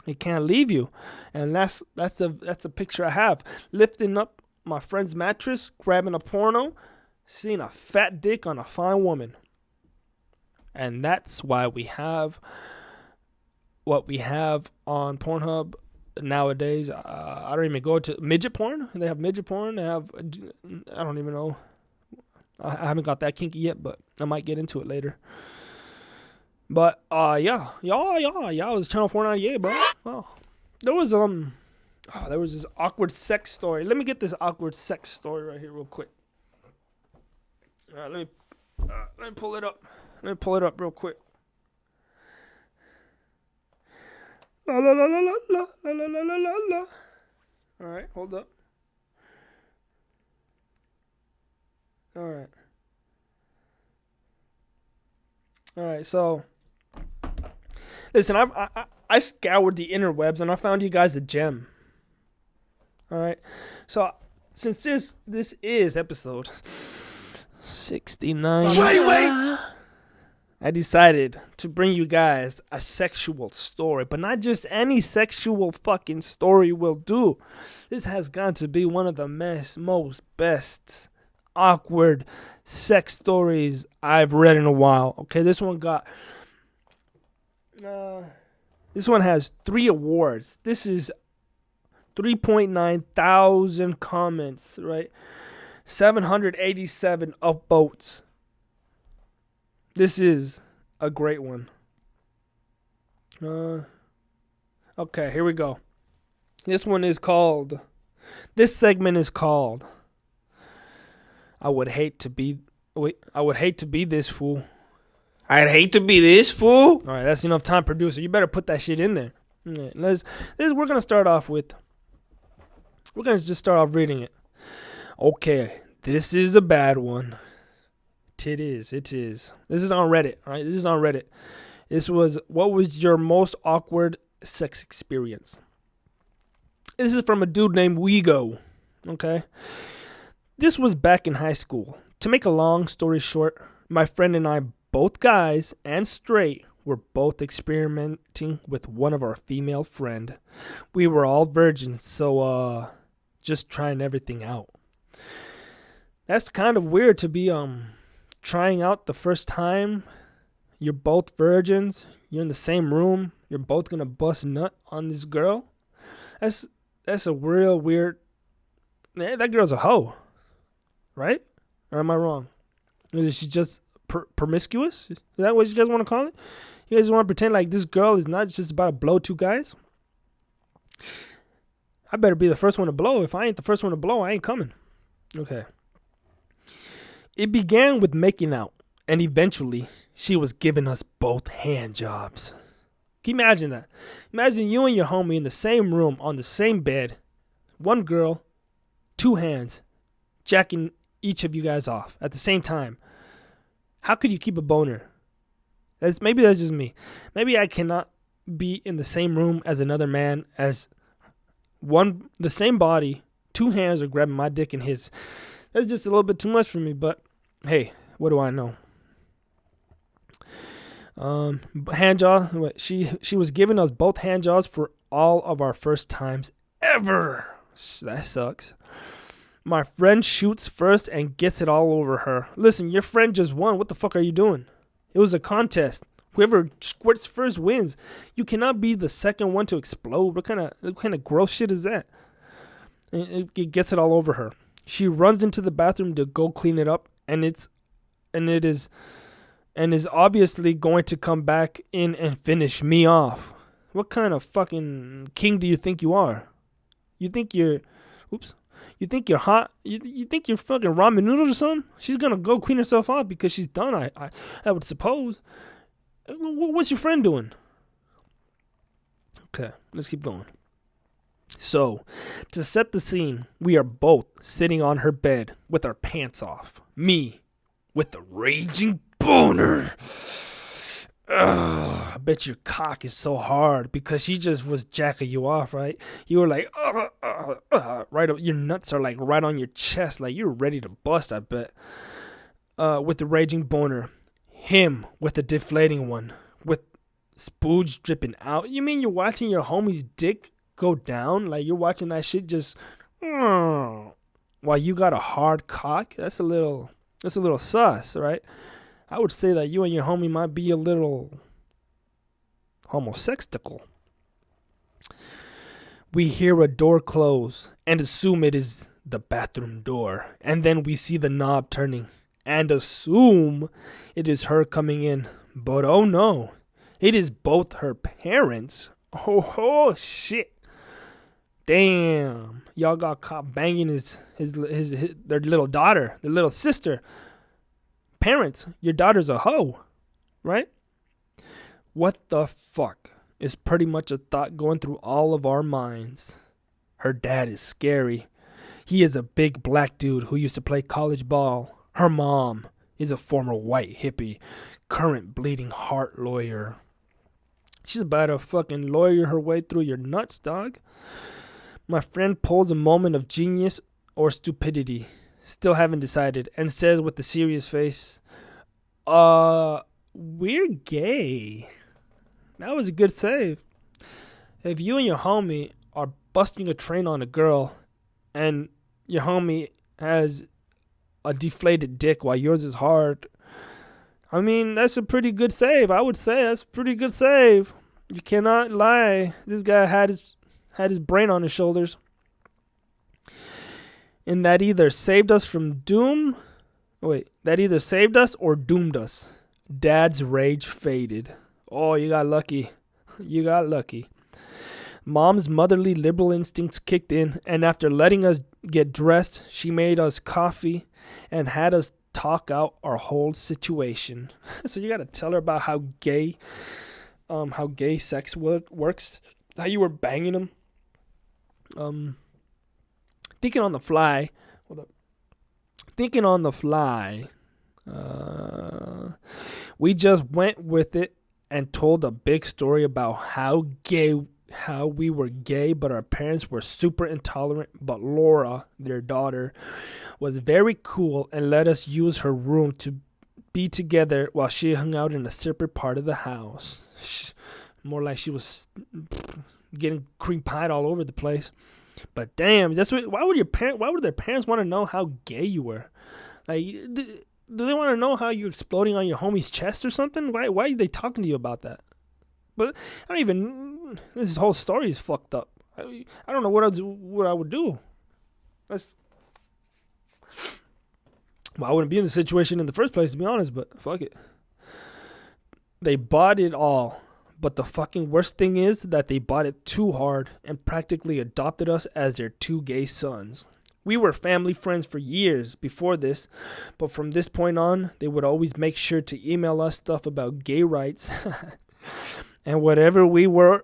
it can't leave you. And that's the picture I have. Lifting up my friend's mattress, grabbing a porno, seeing a fat dick on a fine woman. And that's why we have what we have on Pornhub nowadays. I don't even go to midget porn. They have midget porn. They have, I don't even know. I haven't got that kinky yet, but I might get into it later. But yeah, it was channel 498, bro. Oh, there was this awkward sex story. Let me get this awkward sex story right here real quick. Let me pull it up. Let me pull it up real quick. La la la la la la la la la la la. All right, hold up. All right. So, listen, I scoured the interwebs and I found you guys a gem. All right. So, since this is episode 69, Wait! I decided to bring you guys a sexual story, but not just any sexual fucking story will do. This has got to be one of the most best awkward sex stories I've read in a while. Okay, this one has 3 awards. This is 3.9 thousand comments, right? 787 upvotes. This is a great one. Okay, here we go. This segment is called I would hate to be this fool. I'd hate to be this fool. All right, that's enough time, producer. You better put that shit in there. All right, we're going to start off reading it. Okay, this is a bad one. It is. This is on Reddit, all right? This is on Reddit. What was your most awkward sex experience? This is from a dude named Wego, okay? This was back in high school. To make a long story short, my friend and I, both guys and straight, were both experimenting with one of our female friend. We were all virgins, so just trying everything out. That's kind of weird to be trying out the first time. You're both virgins. You're in the same room. You're both gonna bust a nut on this girl. That's a real weird. That girl's a hoe, right? Or am I wrong? Is she just promiscuous? Is that what you guys want to call it? You guys want to pretend like this girl is not just about to blow 2 guys? I better be the first one to blow. If I ain't the first one to blow, I ain't coming. Okay. It began with making out, and eventually she was giving us both hand jobs. Can you imagine that? Imagine you and your homie in the same room on the same bed, one girl, 2 hands, jacking each of you guys off at the same time. How could you keep a boner? Maybe that's just me. Maybe I cannot be in the same room as another man as the same body, 2 hands are grabbing my dick in his. That's just a little bit too much for me, but hey, what do I know? Hand job. She was giving us both hand jobs for all of our first times ever. That sucks. My friend shoots first and gets it all over her. Listen, your friend just won. What the fuck are you doing? It was a contest. Whoever squirts first wins. You cannot be the second one to explode. What kind of gross shit is that? It gets it all over her. She runs into the bathroom to go clean it up, and is obviously going to come back in and finish me off. What kind of fucking king do you think you are? You think you're hot? You think you're fucking ramen noodles or something? She's gonna go clean herself off because she's done. I would suppose. What's your friend doing? Okay, let's keep going. So, to set the scene, we are both sitting on her bed with our pants off. Me, with the raging boner. I bet your cock is so hard because she just was jacking you off, right? You were like, right up, your nuts are like right on your chest, like you're ready to bust, I bet. With the raging boner. Him with the deflating one, with spooge dripping out. You mean you're watching your homie's dick go down? Like you're watching that shit just while you got a hard cock? That's a little sus, right? I would say that you and your homie might be a little homosexual. We hear a door close and assume it is the bathroom door. And then we see the knob turning and assume it is her coming in. But oh no, it is both her parents. Oh shit. Damn. Y'all got caught banging their little daughter, their little sister. Parents, your daughter's a hoe, right? What the fuck is pretty much a thought going through all of our minds. Her dad is scary. He is a big black dude who used to play college ball. Her mom is a former white hippie, current bleeding heart lawyer. She's about to fucking lawyer her way through your nuts, dog. My friend pulls a moment of genius or stupidity, still haven't decided, and says with a serious face, we're gay. That was a good save. If you and your homie are busting a train on a girl and your homie has a deflated dick while yours is hard, I mean, that's a pretty good save. I would say that's a pretty good save. You cannot lie. This guy had his brain on his shoulders. And that either saved us from doom. That either saved us or doomed us. Dad's rage faded. Oh, you got lucky. You got lucky. Mom's motherly liberal instincts kicked in, and after letting us get dressed, she made us coffee and had us talk out our whole situation. So you got to tell her about how gay sex works, how you were banging them. Thinking on the fly. We just went with it and told a big story about how we were gay, but our parents were super intolerant. But Laura, their daughter, was very cool and let us use her room to be together while she hung out in a separate part of the house. More like she was getting cream pied all over the place. But damn, why would their parents want to know how gay you were? Like, do they want to know how you're exploding on your homie's chest or something? Why are they talking to you about that? But this whole story is fucked up. I don't know what I would do. I wouldn't be in the situation in the first place, to be honest, but fuck it. They bought it all. But the fucking worst thing is that they bought it too hard and practically adopted us as their two gay sons. We were family friends for years before this, but from this point on, they would always make sure to email us stuff about gay rights. And whenever we were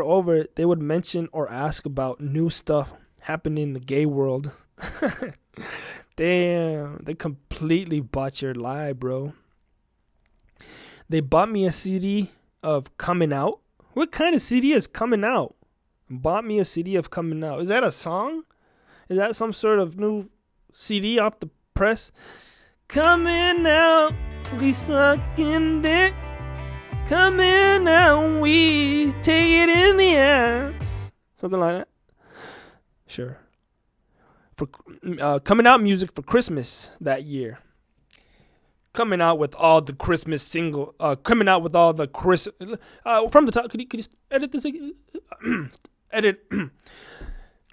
over, they would mention or ask about new stuff happening in the gay world. Damn, they completely bought your lie, bro. They bought me a CD of Coming Out. What kind of CD is Coming Out? Bought me a CD of Coming Out. Is that a song? Is that some sort of new CD off the press? Coming out, we sucking dick. Coming out, we take it in the ass. Something like that. Sure. For Coming Out music for Christmas that year. Coming out with all the Christmas single. Coming out with all the from the top. Could you edit this? Edit.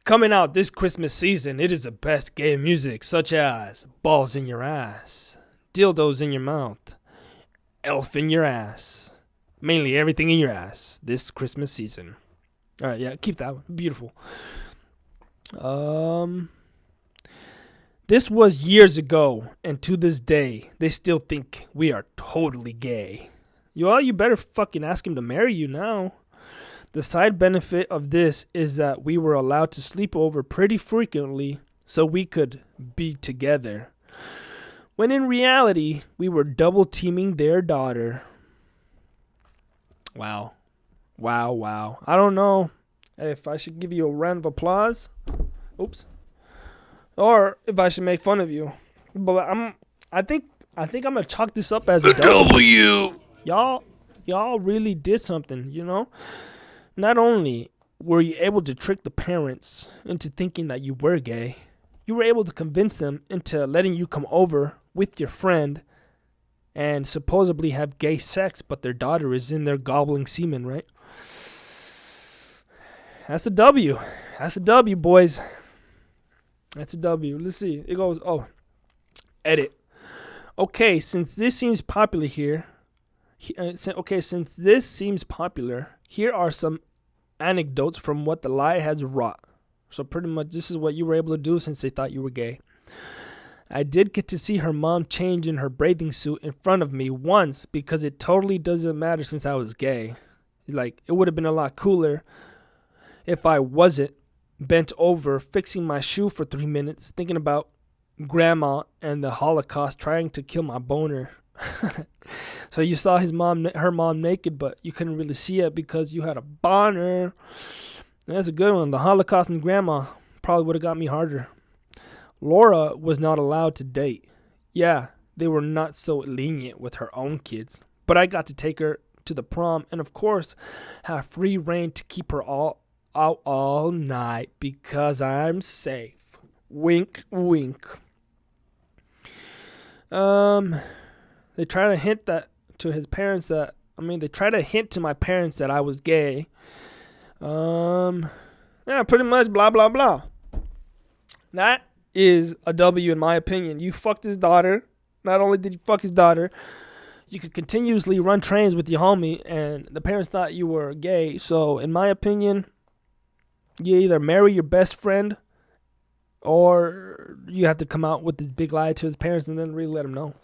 Coming out this Christmas season, it is the best gay music, such as balls in your ass, dildos in your mouth, elf in your ass, mainly everything in your ass this Christmas season. All right, yeah, keep that one. Beautiful. This was years ago, and to this day, they still think we are totally gay. You better fucking ask him to marry you now. The side benefit of this is that we were allowed to sleep over pretty frequently so we could be together. When in reality, we were double teaming their daughter. Wow. I don't know if I should give you a round of applause. Oops. Or if I should make fun of you. But I think I'm gonna chalk this up as a W. Y'all really did something, you know? Not only were you able to trick the parents into thinking that you were gay, you were able to convince them into letting you come over with your friend and supposedly have gay sex, but their daughter is in there gobbling semen, right? That's a W. That's a W, boys. That's a W. Let's see. It goes, edit. Okay, since this seems popular, here are some anecdotes from what the lie has wrought. So pretty much this is what you were able to do since they thought you were gay. I did get to see her mom change in her bathing suit in front of me once because it totally doesn't matter since I was gay. Like, it would have been a lot cooler if I wasn't bent over fixing my shoe for 3 minutes thinking about grandma and the Holocaust trying to kill my boner. So you saw her mom naked, but you couldn't really see it because you had a boner. That's a good one. The Holocaust and grandma probably would have got me harder. Laura was not allowed to date. Yeah, they were not so lenient with her own kids. But I got to take her to the prom and, of course, have free reign to keep her out all night because I'm safe. Wink, wink. They try to hint that to his parents that, they try to hint to my parents that I was gay. Yeah, pretty much blah, blah, blah. That is a W in my opinion. You fucked his daughter. Not only did you fuck his daughter, you could continuously run trains with your homie, and the parents thought you were gay. So, in my opinion, you either marry your best friend or you have to come out with this big lie to his parents and then really let them know.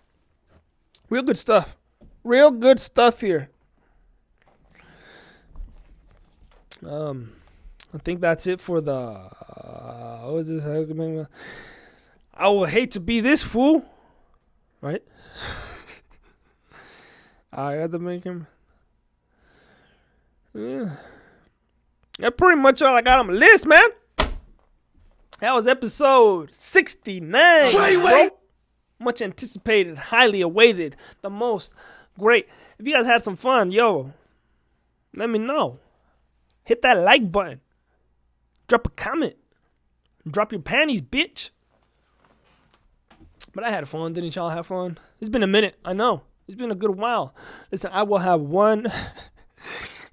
Real good stuff. Real good stuff here. I think that's it for the... what is this? I will hate to be this fool. Right? I had to make him... Yeah. That's pretty much all I got on my list, man. That was episode 69. Bro. Much anticipated, highly awaited, the most great. If you guys had some fun, yo, let me know. Hit that like button. Drop a comment. Drop your panties, bitch. But I had fun. Didn't y'all have fun? It's been a minute. I know. It's been a good while. Listen, I will have one.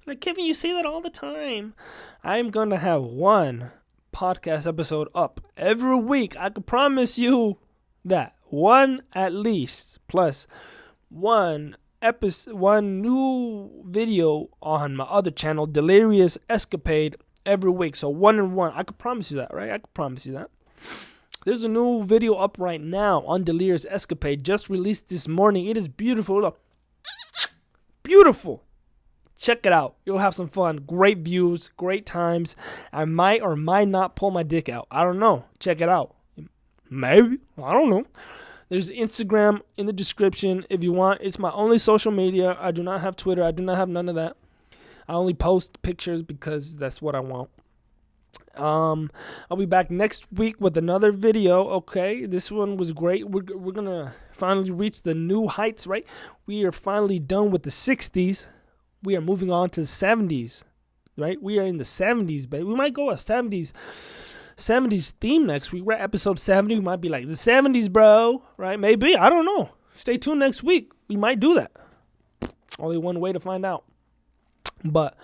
Like, Kevin, you say that all the time. I'm going to have one podcast episode up every week. I can promise you that. One at least. Plus one new video on my other channel, Delirious Escapade, every week. So 1 and 1. I can promise you that, right? I can promise you that. There's a new video up right now on Delirious Escapade. Just released this morning. It is beautiful. Look. Beautiful. Check it out. You'll have some fun. Great views. Great times. I might or might not pull my dick out. I don't know. Check it out. Maybe. I don't know. There's Instagram in the description if you want. It's my only social media. I do not have Twitter. I do not have none of that. I only post pictures because that's what I want. I'll be back next week with another video. Okay, this one was great. We're gonna finally reach the new heights, right? We are finally done with the 60s. We are moving on to the 70s, right? We are in the 70s, baby. We might go a 70s theme next week. We're at episode 70. We might be like, the 70s, bro, right? Maybe. I don't know. Stay tuned next week. We might do that. Only one way to find out. But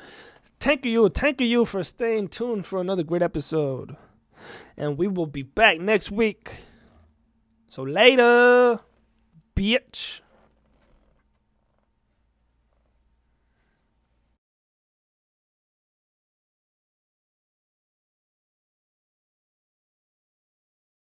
thank you for staying tuned for another great episode. And we will be back next week. So later, bitch.